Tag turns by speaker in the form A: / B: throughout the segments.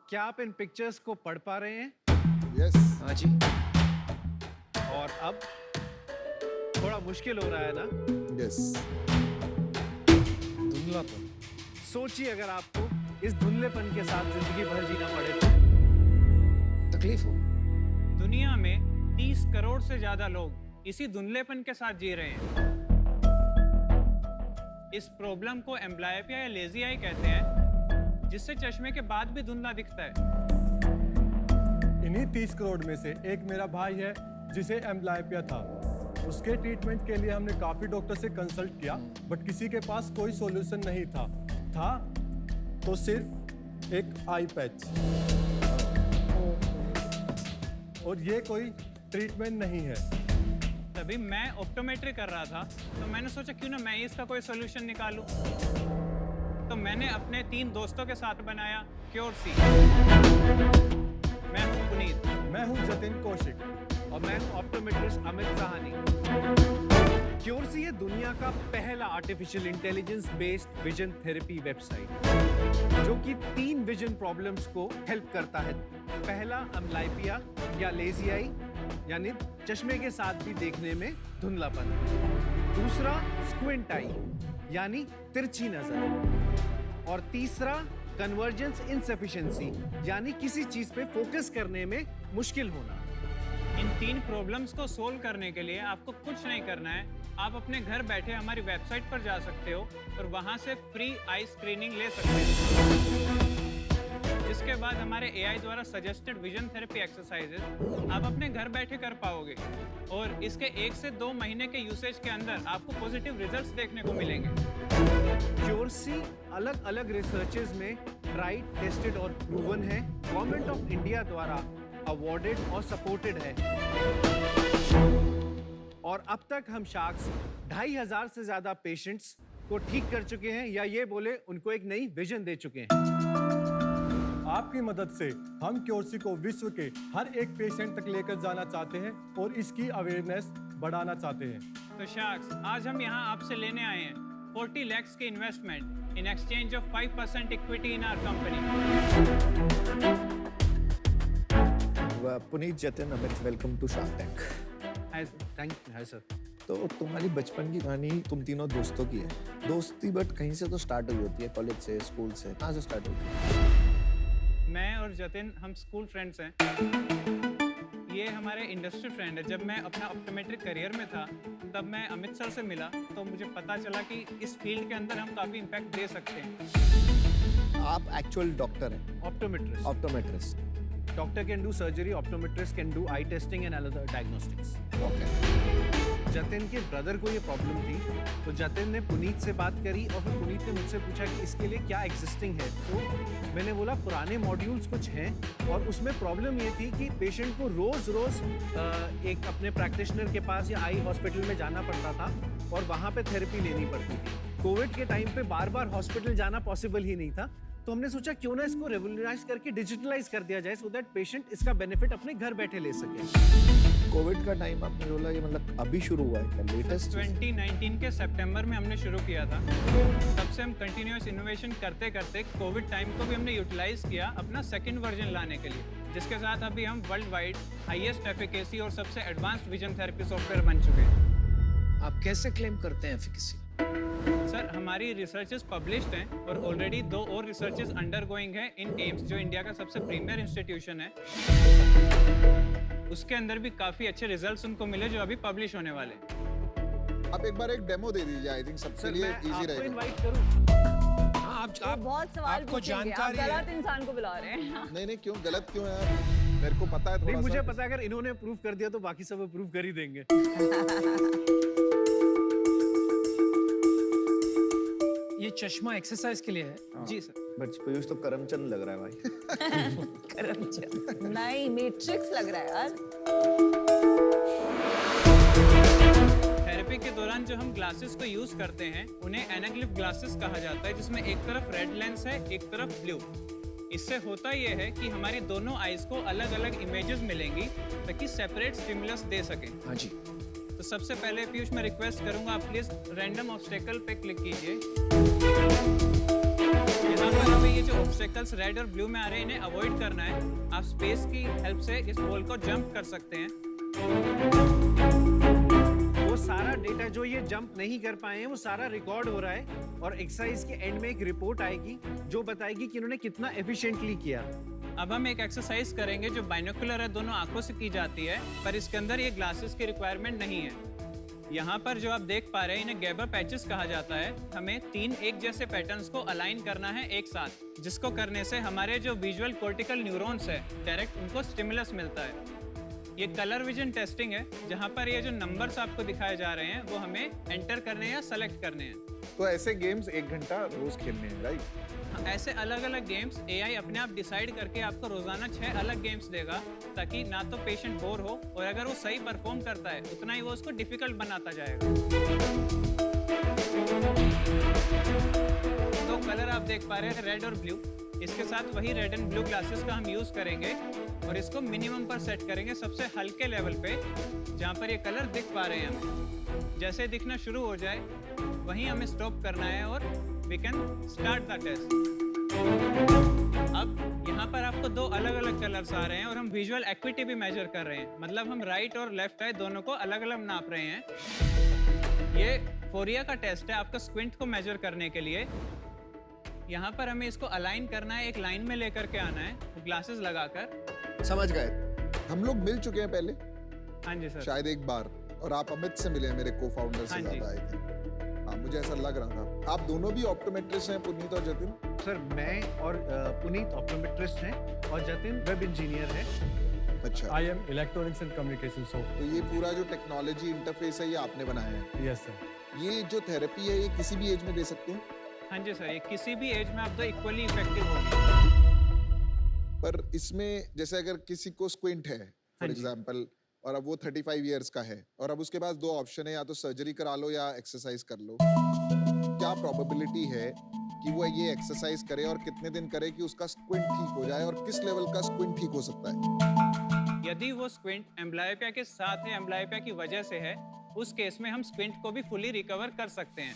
A: क्या आप इन पिक्चर्स को पढ़ पा रहे हैं?
B: यस।
C: हाँ जी।
A: और अब थोड़ा मुश्किल हो रहा है ना?
B: यस।
C: धुंधलापन।
A: सोचिए अगर आपको इस धुंधलेपन के साथ जिंदगी भर जीना पड़े तो।
C: तकलीफ हो।
D: दुनिया में 30 करोड़ से ज्यादा लोग इसी धुंधलेपन के साथ जी रहे हैं। इस प्रॉब्लम को एम्ब्लायोपिया या लेजी आई कहते हैं, जिससे चश्मे के बाद भी धुंधला दिखता है।
E: इन्हीं 30 करोड़ में से एक मेरा भाई है जिसे एम्ब्लायोपिया था। उसके ट्रीटमेंट के लिए हमने काफी डॉक्टर से कंसल्ट किया, बट किसी के पास कोई सॉल्यूशन नहीं था तो सिर्फ एक आई पैच, और ये कोई ट्रीटमेंट नहीं है।
D: तभी मैं ऑप्टोमेट्री कर रहा था, तो मैंने सोचा क्यों ना मैं ही इसका कोई सोल्यूशन निकालूं। तो मैंने अपने 3 दोस्तों के साथ बनाया क्योरसी। मैं हूं पुनीत।
E: मैं हूँ जतिन कौशिक।
A: और मैं हूं ऑप्टोमेट्रिस्ट अमित साहनी। क्योरसी है दुनिया का पहला artificial intelligence based vision therapy website, जो कि 3 विजन प्रॉब्लम्स को हेल्प करता है। पहला एम्ब्लायोपिया या लेजी आई, यानी चश्मे के साथ भी देखने में धुंधलापन। दूसरा स्क्विंट आई, यानी तिरछी नजर। और तीसरा कन्वर्जेंस इनसफिशिएंसी, यानी किसी चीज पे फोकस करने में मुश्किल होना।
D: इन 3 प्रॉब्लम्स को सोल्व करने के लिए आपको कुछ नहीं करना है। आप अपने घर बैठे हमारी वेबसाइट पर जा सकते हो और वहां से फ्री आई स्क्रीनिंग ले सकते हो। इसके बाद हमारे एआई द्वारा सजेस्टेड विजन थेरेपी एक्सरसाइजेस आप अपने घर बैठे कर पाओगे, और इसके 1 से 2 महीने के यूसेज के अंदर आपको पॉजिटिव रिजल्ट्स देखने को मिलेंगे।
A: क्योरसी अलग अलग रिसर्चेस में ट्राइड, टेस्टेड और प्रूवन है। गवर्नमेंट ऑफ इंडिया द्वारा अवॉर्डेड और सपोर्टेड है। और अब तक हम शार्क्स 2500 से ज्यादा पेशेंट्स को ठीक कर चुके हैं, या ये बोले उनको एक नई विजन दे चुके हैं।
E: आपकी मदद से हम क्योरसी को विश्व के हर एक पेशेंट तक लेकर जाना चाहते हैं और इसकी अवेयरनेस बढ़ाना चाहते हैं।
D: तो शार्क्स, आज हम यहाँ आपसे लेने आए हैं 40 lakhs की investment in exchange of 5% equity in our company.
C: Puneet, Jatin, Amit, welcome to Shark Tank.
A: Thank you. Hi sir.
C: तो तुम्हारी बचपन की कहानी तुम तीनों दोस्तों की है। दोस्ती बट कहीं से तो स्टार्ट हुई होती है, कॉलेज से, स्कूल से। कहाँ से स्टार्ट होती है?
D: मैं और जतिन हम स्कूल फ्रेंड्स हैं। ये हमारे इंडस्ट्री फ्रेंड है। जब मैं अपना ऑप्टोमेट्रिक करियर में था, तब मैं अमित सर से मिला, तो मुझे पता चला कि इस फील्ड के अंदर हम काफ़ी इम्पैक्ट दे सकते हैं।
C: आप एक्चुअल डॉक्टर हैं?
A: Optometrist.
C: Optometrist.
A: Doctor can do surgery, optometrist can do eye testing and other diagnostics.
C: Okay.
A: Jatin के ब्रदर को ये प्रॉब्लम थी, तो जतिन ने पुनीत से बात करी और फिर पुनीत ने मुझसे पूछा कि इसके लिए क्या एग्जिस्टिंग है। तो मैंने बोला पुराने मॉड्यूल्स कुछ हैं, और उसमें प्रॉब्लम ये थी कि पेशेंट को रोज एक अपने प्रैक्टिशनर के पास या आई हॉस्पिटल में जाना पड़ता था और वहाँ पे थेरेपी लेनी पड़ती थी। कोविड के टाइम पे बार बार हॉस्पिटल जाना पॉसिबल ही नहीं था, तो हमने सोचा क्यों ना इसको रेवोल्यूशनाइज करके डिजिटलाइज कर दिया जाए, सो दैट पेशेंट इसका बेनिफिट अपने घर बैठे ले सके।
C: कोविड का टाइम आपने बोला, ये मतलब अभी शुरू हुआ है क्या? लेटेस्ट
D: 2019 के सितंबर में हमने शुरू किया था। तब से हम कंटिन्यूअस इनोवेशन करते करते कोविड टाइम को भी हमने यूटिलाइज किया अपना सेकंड वर्जन लाने के लिए, जिसके साथ अभी हम वर्ल्ड वाइड हाईएस्ट एफिकेसी और सबसे एडवांस्ड विजन थेरेपी सॉफ्टवेयर बन चुके हैं।
F: आप कैसे क्लेम करते हैं एफिकेसी?
D: सर, हमारी रिसर्चेस पब्लिश्ड हैं और ऑलरेडी 2 और रिसर्चेस अंडरगोइंग है इन एम्स, जो इंडिया का सबसे प्रीमियर इंस्टीट्यूशन है। उसके अंदर भी काफ़ी अच्छे रिजल्ट्स उनको मिले, जो अभी पब्लिश होने वाले हैं।
B: आप एक बार एक डेमो दे दीजिए, आई थिंक सबके
A: सर
B: लिए
A: मैं
B: इजी
A: आपको
B: रहेगा।
A: इनवाइट करूं?
F: हाँ,
G: तो बहुत सवाल
F: आपको
G: पूछेंगे, आप
F: जानकारी है।
G: गलत इंसान को बुला रहे हैं।
B: नहीं क्यों गलत क्यों है यार? मेरे को पता है थोड़ा
A: नहीं, मुझे
B: सा।
A: पता है अगर इन्होंने प्रूव कर दिया तो बाकी सब प्रूव कर ही देंगे।
F: ये चश्मा एक्सरसाइज के लिए है।
D: जी सर।
C: बट पीयूष तो करमचंद लग रहा है भाई।
G: करमचंद नहीं, मैट्रिक्स लग रहा है यार।
D: थेरेपी के दौरान जो हम ग्लासेस को यूज करते हैं, उन्हें एनाग्लिफ ग्लासेस कहा जाता है, जिसमें एक तरफ रेड लेंस है, एक तरफ ब्लू। इससे होता यह है कि हमारी दोनों आईज को अलग अलग इमेजेस मिलेंगी, ताकि सेपरेट स्टिमुलस दे सकें।
F: हाँ जी।
D: तो सबसे पहले पीयूष, मैं रिक्वेस्ट करूंगा आप प्लीज रैंडम ऑब्स्टेकल पे क्लिक कीजिए। ये यहाँ पर हमें ये जो ऑब्स्टेकल्स रेड और ब्लू में आ रहे हैं इन्हें अवॉइड करना है। आप स्पेस की हेल्प से इस होल को जंप कर सकते हैं।
A: वो सारा डेटा जो ये जंप नहीं कर पाए हैं वो सारा रिकॉर्ड हो रहा है और एक्सरसाइज के एंड में एक रिपोर्ट आएगी जो बताएगी कि इन्होंने कितना एफिशिएंटली किया।
D: अब हम एक एक्सरसाइज करेंगे जो बाइनोकुलर है, दोनों आंखों से की जाती है, पर इसके अंदर ये ग्लासेस की रिक्वायरमेंट नहीं है। यहाँ पर जो आप देख पा रहे हैं इन्हें गैबर पैचेस कहा जाता है। हमें 3 एक जैसे पैटर्न्स को अलाइन करना है एक साथ, जिसको करने से हमारे जो विजुअल कॉर्टिकल न्यूरॉन्स है डायरेक्ट उनको स्टिमुलस मिलता है। ये कलर विजन टेस्टिंग है, जहाँ पर ये जो नंबर्स आपको दिखाए जा रहे हैं वो हमें एंटर करने या सेलेक्ट करने हैं।
B: तो ऐसे गेम्स 1 घंटा रोज खेलने हैं, राइट?
D: ऐसे अलग अलग गेम्स एआई अपने आप डिसाइड करके आपको रोजाना 6 अलग गेम्स देगा, ताकि ना तो पेशेंट बोर हो और अगर वो सही परफॉर्म करता है उतना ही वो उसको डिफिकल्ट बनाता जाएगा। तो कलर आप देख पा रहे हैं रेड और ब्लू। इसके साथ वही रेड एंड ब्लू ग्लासेस का हम यूज करेंगे और इसको मिनिमम पर सेट करेंगे, सबसे हल्के लेवल पे, जहाँ पर ये कलर दिख पा रहे हैं हमें। जैसे दिखना शुरू हो जाए वहीं हमें स्टॉप करना है और we can start the test. अब यहाँ पर आपको 2 अलग अलग कलर्स आ रहे हैं और हम विजुअल एक्विटी भी मेजर कर रहे हैं, मतलब हम राइट और लेफ्ट आई दोनों को अलग अलग नाप रहे हैं। ये फोरिया का टेस्ट है आपका स्क्विंट को मेजर करने के लिए। यहाँ पर हमें इसको अलाइन करना है, एक लाइन में लेकर के आना है ग्लासेस लगाकर।
B: समझ गए। हम लोग मिल चुके हैं पहले,
D: हाँ जी सर।
B: शायद एक बार, और आप अमित से मिले हैं, मेरे को-फाउंडर से
D: हाँ जी।
B: ज्यादा आए थे। हाँ, मुझे ऐसा लग रहा था। आप दोनों भी ऑप्टोमेट्रिस्ट हैं, पुनीत और जतिन?
A: सर मैं और पुनीत ऑप्टोमेट्रिस्ट हैं और जतिन वेब इंजीनियर है।
B: अच्छा,
E: I am electronics and communication. So
B: तो ये पूरा जो टेक्नोलॉजी इंटरफेस है ये आपने बनाया है।
E: Yes sir.
B: ये जो थेरेपी है ये किसी भी एज में दे सकते हैं,
D: हाँ जी सर, ये किसी भी एज में आप तो इक्वली इफेक्टिव होगी।
B: पर इसमें जैसे अगर किसी को स्क्विंट है फॉर
D: हाँ जी।
B: एग्जांपल, और अब वो 35 इयर्स का है और अब उसके पास 2 ऑप्शन है, या तो सर्जरी करा लो या एक्सरसाइज कर लो, क्या प्रोबेबिलिटी है कि वो ये एक्सरसाइज करे और कितने दिन करे कि उसका स्क्विंट ठीक हो जाए, और किस लेवल का स्क्विंट ठीक हो सकता है?
D: यदि वो स्क्विंट एम्ब्लायोपिया के साथ है, एम्ब्लायोपिया की वजह से है, उस केस में हम स्क्विंट को भी फुली रिकवर कर सकते हैं।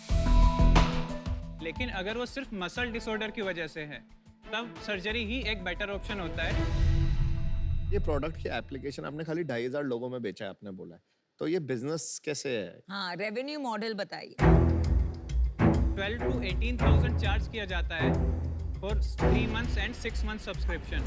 D: लेकिन अगर वो सिर्फ मसल डिसऑर्डर की वजह से है, तब सर्जरी ही एक बेटर ऑप्शन होता है।
C: ये प्रोडक्ट की एप्लीकेशन आपने खाली 2,500 लोगों में बेचा है, आपने बोला है, तो ये बिजनेस कैसे है?
G: हाँ, रेवेन्यू मॉडल बताइए।
D: 12 to 18,000 चार्ज किया जाता है for 3 months and 6 months subscription.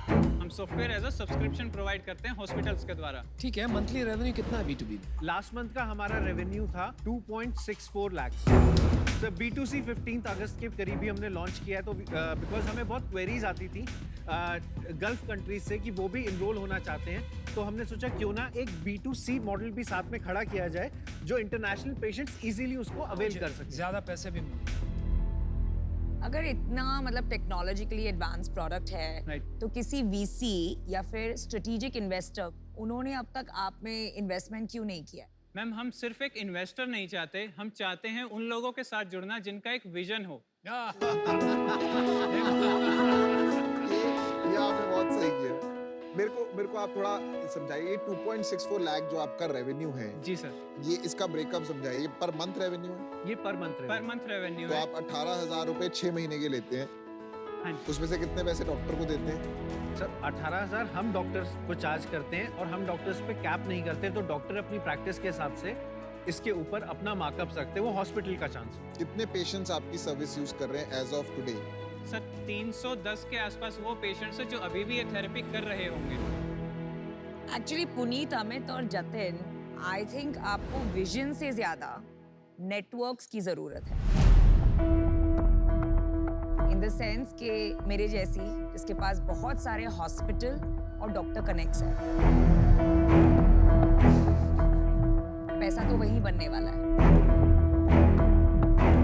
D: हम software as a subscription provide करते हैं हॉस्पिटल्स के द्वारा।
F: ठीक है, मंथली रेवेन्यू कितना है B2B?
A: लास्ट मंथ का हमारा रेवेन्यू था 2.64 लाख। सर B2C 15 अगस्त के करीब ही हमने लॉन्च किया है, तो बिकॉज हमें बहुत क्वेरीज आती थी गल्फ कंट्रीज से कि वो भी इनरोल होना चाहते हैं, तो हमने सोचा क्यों ना एक B2C मॉडल भी साथ में खड़ा किया जाए जो इंटरनेशनल पेशेंट्स इजीली उसको अवेल कर सकें।
F: ज्यादा पैसे भी मिले।
G: अगर इतना मतलब टेक्नोलॉजिकली एडवांस प्रोडक्ट है,
D: Right.
G: तो किसी वीसी या फिर स्ट्रेटेजिक इन्वेस्टर उन्होंने अब तक आप में इन्वेस्टमेंट क्यों नहीं किया?
D: मैम, हम सिर्फ एक इन्वेस्टर नहीं चाहते, हम चाहते हैं उन लोगों के साथ जुड़ना जिनका एक विजन हो।
B: ये आपने बहुत सही किया। मेरे को आप थोड़ा समझाइए, ये 2.64 लाख जो आपका रेवेन्यू है,
D: जी सर,
B: ये इसका ब्रेकअप समझाइए। ये पर मंथ रेवेन्यू है,
A: ये per month
D: per month revenue
B: तो
D: है।
B: आप 18,000 रुपए 6 महीने के लेते हैं,
D: हाँ जी।
B: उसमें से कितने पैसे डॉक्टर को देते हैं?
A: सर 18,000 हम डॉक्टर्स को चार्ज करते हैं और हम डॉक्टर्स पे कैप नहीं करते, तो डॉक्टर अपनी प्रैक्टिस के हिसाब से इसके ऊपर अपना मार्कअप रखते हैं, वो हॉस्पिटल का चांस।
B: कितने पेशेंट्स आपकी सर्विस यूज कर रहे हैं एज ऑफ टुडे?
D: सर 310 के आसपास वो पेशेंट्स हैं जो अभी भी ये थेरेपी कर रहे होंगे।
G: एक्चुअली पुनीत, अमित और जतिन, आई थिंक आपको विजन से ज्यादा नेटवर्क्स की जरूरत है। इन द सेंस कि मेरे जैसी जिसके पास बहुत सारे हॉस्पिटल और डॉक्टर कनेक्ट्स हैं, पैसा तो वही बनने वाला है।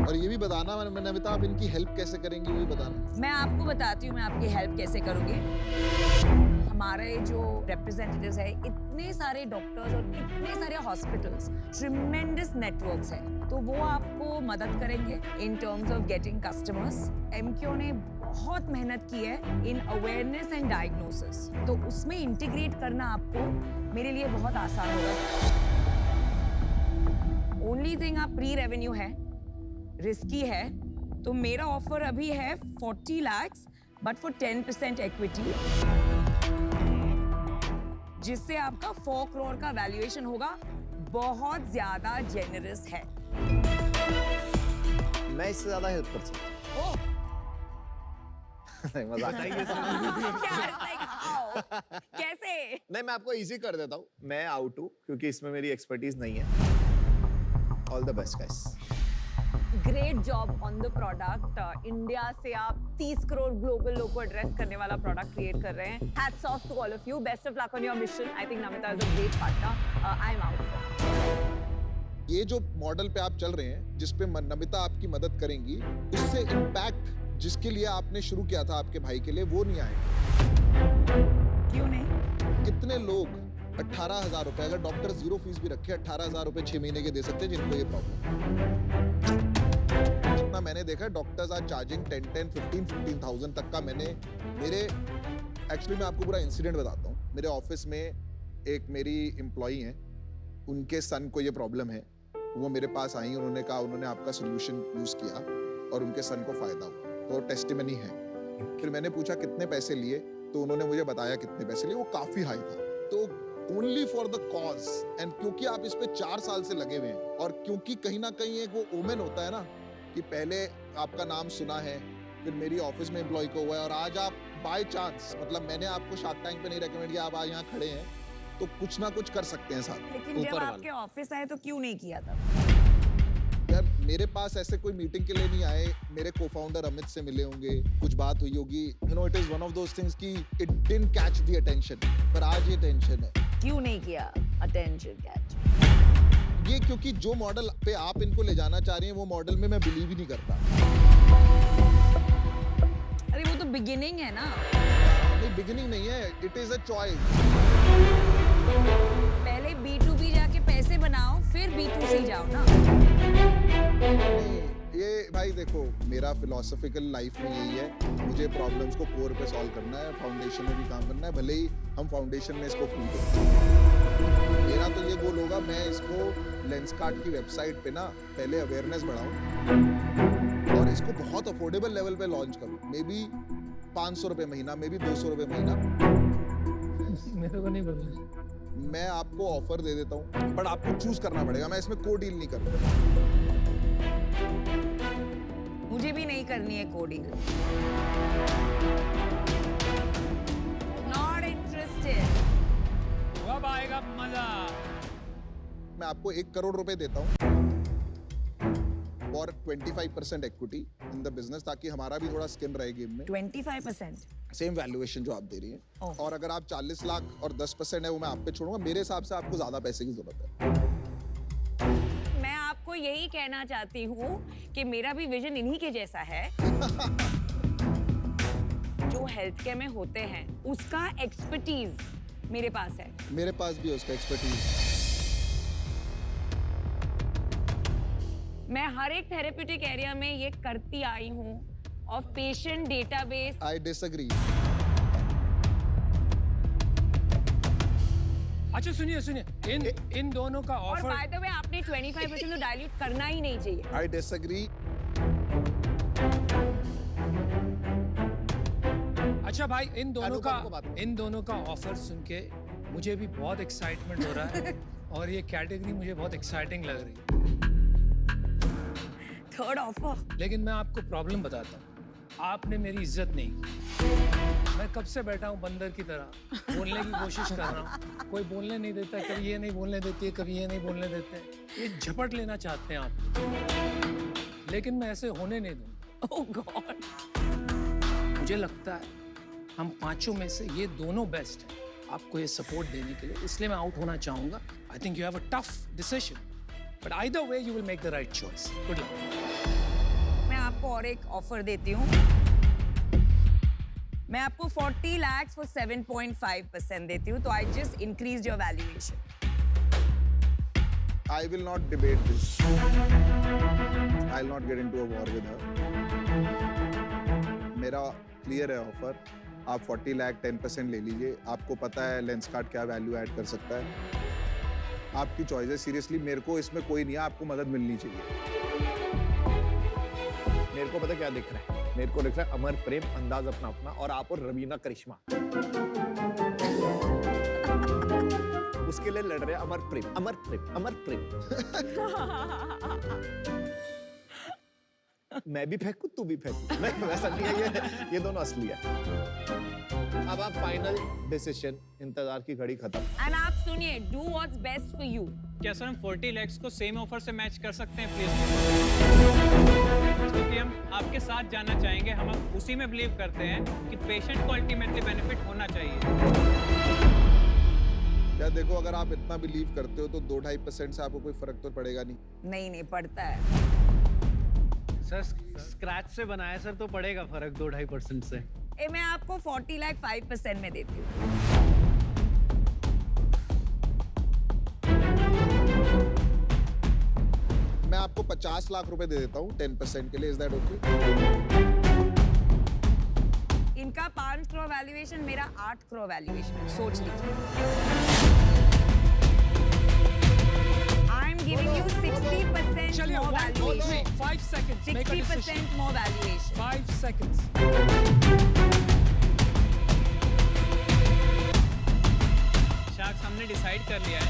B: और ये भी बताना मैंने बता, आप इनकी हेल्प कैसे करेंगी वो भी बताना।
G: मैं आपको बताती हूँ मैं आपकी हेल्प कैसे करूँगी। हमारे जो रिप्रेजेंटेटिव्स हैं, इतने सारे डॉक्टर्स और इतने सारे हॉस्पिटल्स, ट्रिमेंडस नेटवर्क्स हैं, तो वो आपको मदद करेंगे in terms of getting customers. MQ ने बहुत मेहनत की है इन अवेयरनेस एंड डायग्नोसिस, तो उसमें इंटीग्रेट करना आपको मेरे लिए बहुत आसान होगा। ओनली थिंग, आप प्री रेवेन्यू है, रिस्की है, तो मेरा ऑफर अभी है 40 lakhs बट फॉर 10% इक्विटी, जिससे आपका 4 crore का वैल्यूएशन होगा। बहुत ज्यादा जेनरस है।
C: मैं इससे ज्यादा हेल्प कर सकता
G: ओह,
C: हूँ। नहीं, मजाक।
G: कैसे?
C: नहीं, मैं आपको इजी कर देता हूँ। मैं आउट हूँ क्योंकि इसमें मेरी एक्सपर्टीज नहीं है। All the best guys.
G: Great job on the product. India से आप 30 करोड़ ग्लोबल लोग को एड्रेस करने वाला प्रोडक्ट क्रिएट कर रहे हैं। Hats off to all of you. Best of luck on your mission. I think Namita is a great partner. I am out.
B: ये जो मॉडल पे आप चल रहे हैं, जिस पे नमिता आपकी मदद करेंगी, उससे इम्पैक्ट जिसके लिए आपने शुरू किया था आपके भाई के लिए, वो नहीं आएगा।
G: क्यों नहीं?
B: कितने लोग 18,000 रुपए, अगर डॉक्टर जीरो फीस भी रखे, 18,000 रुपए 6 महीने के दे सकते हैं जिनको ये प्रॉब्लम। जितना मैंने देखा, डॉक्टर्स आर चार्जिंग 15,000 तक का। मेरे एक्चुअली मैं आपको पूरा इंसिडेंट बताता हूँ। मेरे ऑफिस में एक मेरी एम्प्लॉई हैं, उनके सन को ये प्रॉब्लम है। वो मेरे पास आई, उन्होंने कहा उन्होंने आपका सोल्यूशन यूज किया और उनके सन को फायदा हुआ। तो टेस्टिमनी है। फिर मैंने पूछा कितने पैसे लिए, तो उन्होंने मुझे बताया कितने पैसे लिए। वो काफी हाई था। तो only for the cause, and क्योंकि आप इस पे 4 साल से लगे हुए हैं, और क्योंकि कहीं ना कहीं एक वो ओमेन होता है ना कि पहले आपका नाम सुना है, फिर मेरी ऑफिस में एम्प्लॉय को हुआ है, और आज आप बाय चांस, मतलब मैंने आपको शार्क टैंक पे नहीं रेकमेंड किया, आप आज यहाँ खड़े हैं, तो कुछ ना कुछ कर सकते हैं साथ।
G: लेकिन जब आपके ऑफिस आए तो क्यों नहीं किया था?
B: यार मेरे पास ऐसे कोई मीटिंग के लिए नहीं आए। मेरे को-फाउंडर अमित से मिले होंगे, कुछ बात हुई होगी। You know, it is one of those things कि it didn't catch the attention, पर आज ये टेंशन है।
G: क्यों नहीं किया अटेंशन कैच?
B: ये क्योंकि जो मॉडल पे आप इनको ले जाना चाह रही हैं, वो मॉडल में मैं बिलीव ही नहीं करता।
G: अरे वो तो बिगिनिंग है ना।
B: नहीं, बिगिनिंग नहीं है, इट इज अ चॉइस।
G: पहले B2B जाके पैसे बनाओ, फिर B2C जाओ ना।
B: ये भाई देखो, मेरा फिलोसफिकल लाइफ में यही है, मुझे प्रॉब्लम्स को कोर पे सॉल्व करना है, फाउंडेशन में भी काम करना है, भले ही हम फाउंडेशन में इसको फूल करें। मेरा तो ये गोल होगा, मैं इसको लेंसकार्ट की वेबसाइट पे ना पहले अवेयरनेस बढ़ाऊं और इसको बहुत अफोर्डेबल लेवल पे लॉन्च करूं। मे बी 500 रुपए महीना, मे बी 200 रुपए महीना।
F: मेरे को नहीं बोलना।
B: मैं आपको ऑफर दे देता हूँ, बट आपको चूज करना पड़ेगा। मैं इसमें कोई डील नहीं कर रहा।
G: मुझे भी नहीं करनी है कोडिंग। Not interested.
D: अब आएगा मजा।
B: मैं आपको 1 करोड़ रुपए देता हूँ और 25% इक्विटी इन द बिजनेस, ताकि हमारा भी थोड़ा स्किन रहे गेम में।
G: 25%?
B: सेम वैल्यूएशन जो आप दे रही हैं।
G: ओह।
B: और अगर आप 40 लाख और 10% है, वो मैं आप पे छोड़ूंगा। मेरे हिसाब से आपको ज्यादा पैसे की जरूरत है।
G: मैं आपको यही कहना चाहती हूँ कि मेरा भी विजन इन्हीं के जैसा है। जो हेल्थ केयर में होते हैं, उसका एक्सपर्टीज मेरे पास है।
B: मेरे पास भी है उसका एक्सपर्टीज।
G: मैं हर एक थेरेप्यूटिक एरिया में ये करती आई हूँ, और पेशेंट डेटाबेस।
B: I disagree.
F: अच्छा सुनिए, इन दोनों का
G: और
F: ऑफर।
G: बाय द वे, आपने 25% तो डाइल्यूट करना ही नहीं चाहिए।
B: I disagree.
F: अच्छा भाई, इन
B: अनुपम को बात करो।
F: दोनों का ऑफर सुन के मुझे भी बहुत एक्साइटमेंट हो रहा है और ये कैटेगरी मुझे बहुत एक्साइटिंग लग रही है।
G: Third offer.
F: लेकिन मैं आपको प्रॉब्लम बताता हूँ, आपने मेरी इज्जत नहीं की। मैं कब से बैठा हूँ बंदर की तरह, बोलने की कोशिश कर रहा हूँ, कोई बोलने नहीं देता। कभी ये नहीं बोलने देती है, कभी ये नहीं बोलने देते। ये झपट लेना चाहते हैं आप, लेकिन मैं ऐसे होने नहीं दूंगा।
G: ओह गॉड।
F: मुझे लगता है हम पांचों में से ये दोनों बेस्ट हैं आपको ये सपोर्ट देने के लिए, इसलिए मैं आउट होना चाहूंगा। I think you have a tough decision, but either way you will make the right choice. Good luck.
G: मैं आपको और एक ऑफर देती हूँ। मैं आपको 40 lakhs for 7.5% देती हूँ, तो I just increase your valuation.
B: I will not debate this. I'll not get into a war with her. मेरा क्लियर है ऑफर। आप 40 लाख 10% ले लीजिए। आपको पता है लेंसकार्ट क्या वैल्यू ऐड कर सकता है। आपकी चॉइस है। सीरियसली मेरे को इसमें कोई नहीं है, आपको मदद मिलनी चाहिए।
C: मेरे को पता क्या दिख रहा है, मेरे को दिख रहा है अमर प्रेम, अंदाज अपना अपना, और आप और रवीना करिश्मा उसके लिए लड़ रहे हैं। अमर प्रेम, अमर प्रेम, अमर प्रेम। मैं भी फेंकू, तू भी फेंकू। नहीं, वैसा नहीं है, ये दोनों असली है। अब आप फाइनल डिसीजन, इंतजार की घड़ी खत्म।
G: एंड आप सुनिए, do what's best for you.
D: क्या सर हम 40 lakhs को सेम ऑफर से मैच कर सकते हैं प्लीज? क्योंकि हम आपके साथ जाना चाहेंगे, हम उसी में बिलीव करते हैं कि पेशेंट को अल्टीमेटली बेनिफिट होना चाहिए।
B: या देखो, अगर आप इतना बिलीव करते हो तो 2-2.5% से आपको कोई फर्क तो पड़ेगा नहीं।
G: नहीं पड़ता है
A: सर स्क्रैच से बनाया सर, तो पड़ेगा फर्क 2-2.5% से।
G: मैं आपको 40 लाख 5% में देती हूँ।
B: मैं आपको 50 लाख रुपए दे देता हूँ 10% के लिए। Is that okay?
G: इनका 5 करोड़ वैल्यूएशन, मेरा 8 करोड़ वैल्यूएशन, सोच लीजिए। आई एम गिविंग यू 60%
F: चलिए,
G: more
F: 1, 2, 3,
G: valuation.
F: 5 seconds. Make a decision.
G: 60% more valuation.
F: 5 seconds.
D: Sharks हमने डिसाइड कर लिया है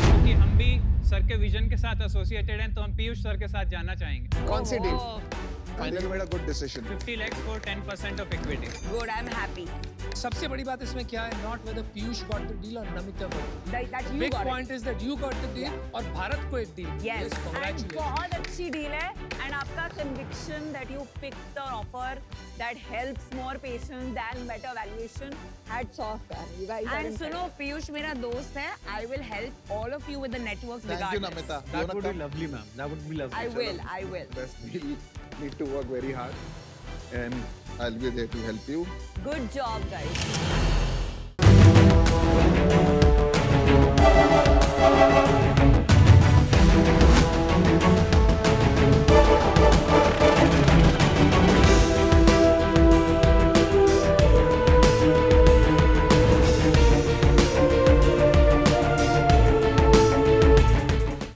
D: क्योंकि हम भी सर के विजन के साथ एसोसिएटेड हैं, तो हम पीयूष सर के साथ जाना चाहेंगे।
C: कौन सी डील?
B: फाइनल मेरा good decision.
D: 50 lakhs for 10% of equity.
G: Good, I'm happy.
F: सबसे बड़ी बात इसमें क्या है? Not whether Piyush got the deal or Namita got it.
G: That you
F: Big
G: got
F: point is that you got the deal और भारत को एक deal.
G: Yes, and
F: congratulations.
G: बहुत अच्छी डील है, and आपका conviction that you picked the offer that helps more patients than better valuation. Hats off, man. You guys. And सुनो, पीयूष मेरा दोस्त है. I will help all of you with the networks
B: thank you
G: regardless.
B: Namita.
A: That would be lovely, ma'am. That would be lovely.
G: I will.
B: Best. We need to work very hard and I'll be there to help you.
G: Good job, guys.